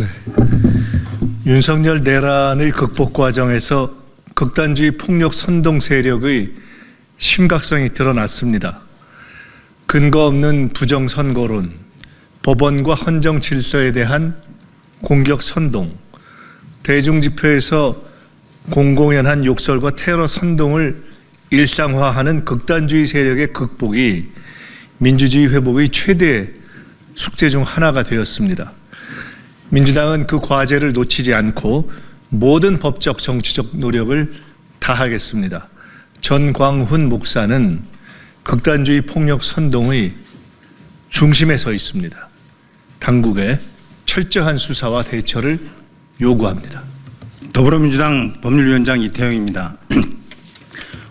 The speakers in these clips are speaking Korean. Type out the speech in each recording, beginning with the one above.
네. 윤석열 내란의 극복 과정에서 극단주의 폭력 선동 세력의 심각성이 드러났습니다. 근거 없는 부정선거론, 법원과 헌정 질서에 대한 공격 선동, 대중집회에서 공공연한 욕설과 테러 선동을 일상화하는 극단주의 세력의 극복이 민주주의 회복의 최대 숙제 중 하나가 되었습니다. 민주당은 그 과제를 놓치지 않고 모든 법적 정치적 노력을 다하겠습니다. 전광훈 목사는 극단주의 폭력 선동의 중심에 서 있습니다. 당국의 철저한 수사와 대처를 요구합니다. 더불어민주당 법률위원장 이태영입니다.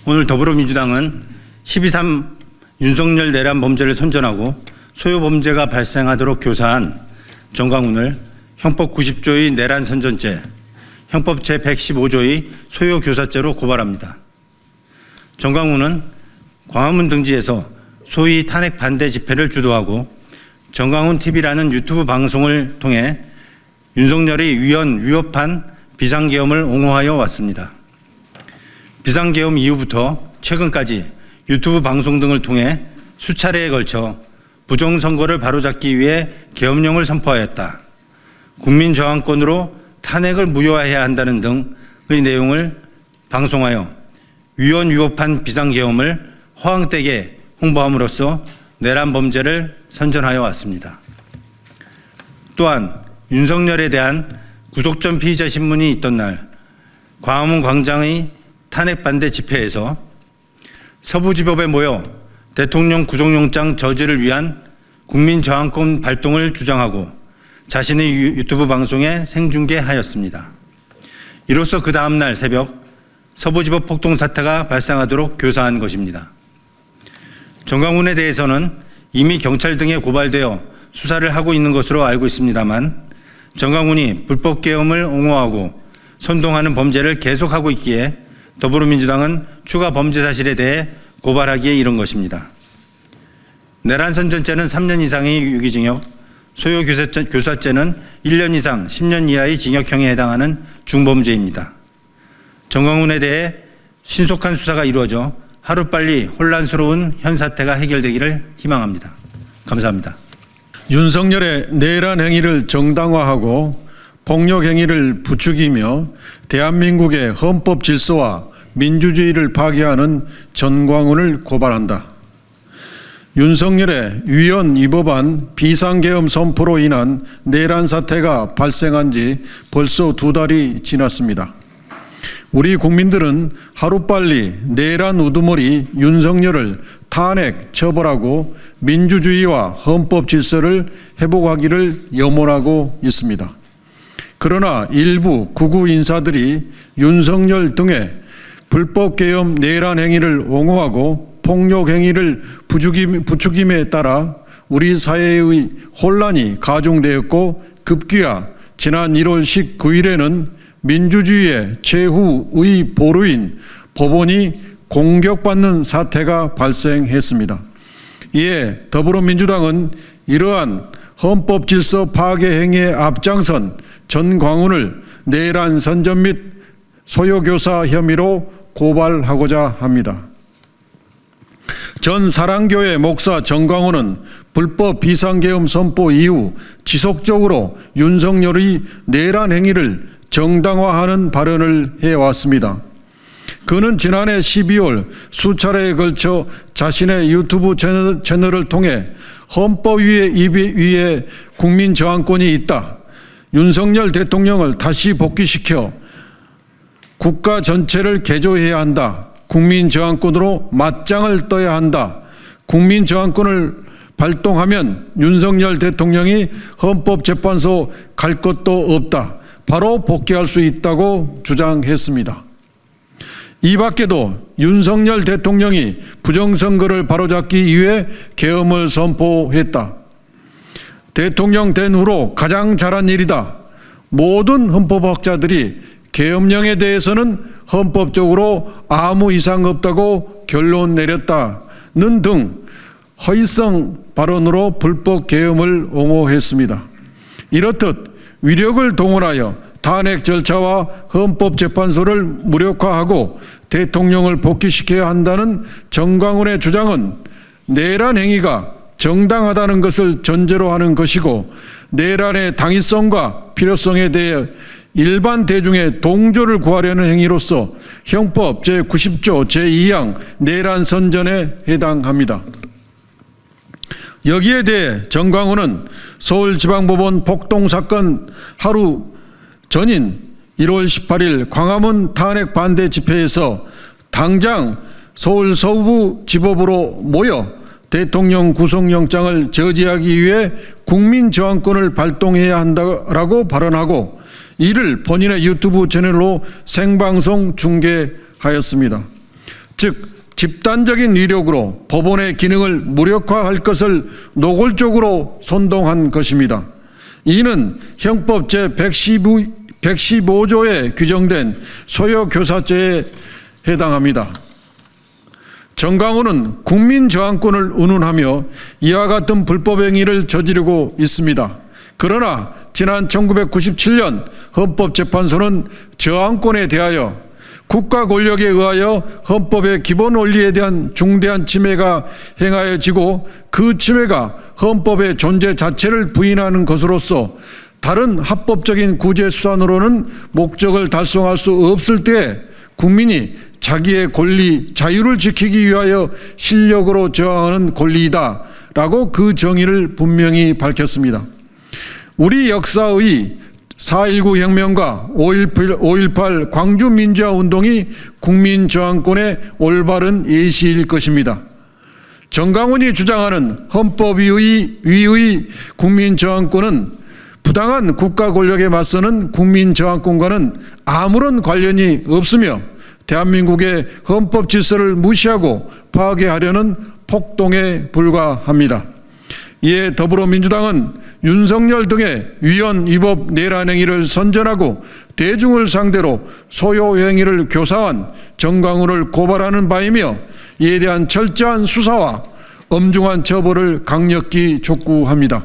오늘 더불어민주당은 12.3 윤석열 내란 범죄를 선전하고 소요 범죄가 발생하도록 교사한 전광훈을 형법 90조의 내란 선전죄, 형법 제115조의 소요 교사죄로 고발합니다. 전광훈은 광화문 등지에서 소위 탄핵 반대 집회를 주도하고 전광훈 TV라는 유튜브 방송을 통해 윤석열의 위헌, 비상계엄을 옹호하여 왔습니다. 비상계엄 이후부터 최근까지 유튜브 방송 등을 통해 수차례에 걸쳐 부정선거를 바로잡기 위해 계엄령을 선포하였다. 국민저항권으로 탄핵을 무효화해야 한다는 등의 내용을 방송하여 위헌, 비상계엄을 허황되게 홍보함으로써 내란 범죄를 선전하여 왔습니다. 또한 윤석열에 대한 구속전 피의자 신문이 있던 날 광화문 광장의 탄핵 반대 집회에서 서부지법에 모여 대통령 구속영장 저지를 위한 국민저항권 발동을 주장하고 자신의 유튜브 방송에 생중계하였습니다. 이로써 그 다음 날 새벽 서부지법 폭동 사태가 발생하도록 교사한 것입니다. 전광훈에 대해서는 이미 경찰 등에 고발되어 수사를 하고 있는 것으로 알고 있습니다만 전광훈이 불법계엄을 옹호하고 선동하는 범죄를 계속하고 있기에 더불어민주당은 추가 범죄 사실에 대해 고발하기에 이른 것입니다. 내란 선전죄는 3년 이상의 유기징역, 소요 교사죄는 1년 이상 10년 이하의 징역형에 해당하는 중범죄입니다. 전광훈에 대해 신속한 수사가 이루어져 하루빨리 혼란스러운 현 사태가 해결되기를 희망합니다. 감사합니다. 윤석열의 내란 행위를 정당화하고 폭력 행위를 부추기며 대한민국의 헌법 질서와 민주주의를 파괴하는 전광훈을 고발한다. 윤석열의 위헌 위법한 비상계엄 선포로 인한 내란 사태가 발생한 지 벌써 2달이 지났습니다. 우리 국민들은 하루빨리 내란 우두머리 윤석열을 탄핵, 처벌하고 민주주의와 헌법 질서를 회복하기를 염원하고 있습니다. 그러나 일부 극우 인사들이 윤석열 등의 불법 계엄 내란 행위를 옹호하고 폭력 행위를 부추김에 따라 우리 사회의 혼란이 가중되었고 급기야 지난 1월 19일에는 민주주의의 최후의 보루인 법원이 공격받는 사태가 발생했습니다. 이에 더불어민주당은 이러한 헌법 질서 파괴 행위에 앞장선 전광훈을 내란 선전 및 소요교사 혐의로 고발하고자 합니다. 전 사랑교회 목사 전광훈은 불법 비상계엄 선포 이후 지속적으로 윤석열의 내란 행위를 정당화하는 발언을 해왔습니다. 그는 지난해 12월 수차례에 걸쳐 자신의 유튜브 채널을 통해 헌법 위에 국민 저항권이 있다. 윤석열 대통령을 다시 복귀시켜 국가 전체를 개조해야 한다. 국민 저항권으로 맞짱을 떠야 한다. 국민 저항권을 발동하면 윤석열 대통령이 헌법재판소 갈 것도 없다. 바로 복귀할 수 있다고 주장했습니다. 이 밖에도 윤석열 대통령이 부정선거를 바로잡기 위해 계엄을 선포했다. 대통령 된 후로 가장 잘한 일이다. 모든 헌법학자들이 계엄령에 대해서는 헌법적으로 아무 이상 없다고 결론 내렸다는 등 허위성 발언으로 불법 계엄을 옹호했습니다. 이렇듯 위력을 동원하여 탄핵 절차와 헌법재판소를 무력화하고 대통령을 복귀시켜야 한다는 정광훈의 주장은 내란 행위가 정당하다는 것을 전제로 하는 것이고, 내란의 당위성과 필요성에 대해 일반 대중의 동조를 구하려는 행위로서 형법 제90조 제2항 내란 선전에 해당합니다. 여기에 대해 정광훈은 서울지방법원 폭동사건 하루 전인 1월 18일 광화문 탄핵 반대 집회에서 당장 서울 서부 지법으로 모여 대통령 구속영장을 저지하기 위해 국민저항권을 발동해야 한다라고 발언하고, 이를 본인의 유튜브 채널로 생방송 중계하였습니다. 즉 집단적인 위력으로 법원의 기능을 무력화할 것을 노골적으로 선동한 것입니다. 이는 형법 제115조에 규정된 소요교사죄에 해당합니다. 정광훈은 국민저항권을 운운하며 이와 같은 불법 행위를 저지르고 있습니다. 그러나 지난 1997년 헌법재판소는 저항권에 대하여 국가 권력에 의하여 헌법의 기본 원리에 대한 중대한 침해가 행하여지고, 그 침해가 헌법의 존재 자체를 부인하는 것으로서 다른 합법적인 구제 수단으로는 목적을 달성할 수 없을 때에 국민이 자기의 권리, 자유를 지키기 위하여 실력으로 저항하는 권리이다 라고 그 정의를 분명히 밝혔습니다. 우리 역사의 4.19 혁명과 5.18 광주민주화운동이 국민저항권의 올바른 예시일 것입니다. 정광훈이 주장하는 헌법 위의 국민저항권은 부당한 국가 권력에 맞서는 국민저항권과는 아무런 관련이 없으며 대한민국의 헌법 질서를 무시하고 파괴하려는 폭동에 불과합니다. 이에 더불어민주당은 윤석열 등의 위헌 위법 내란 행위를 선전하고 대중을 상대로 소요 행위를 교사한 정광훈을 고발하는 바이며, 이에 대한 철저한 수사와 엄중한 처벌을 강력히 촉구합니다.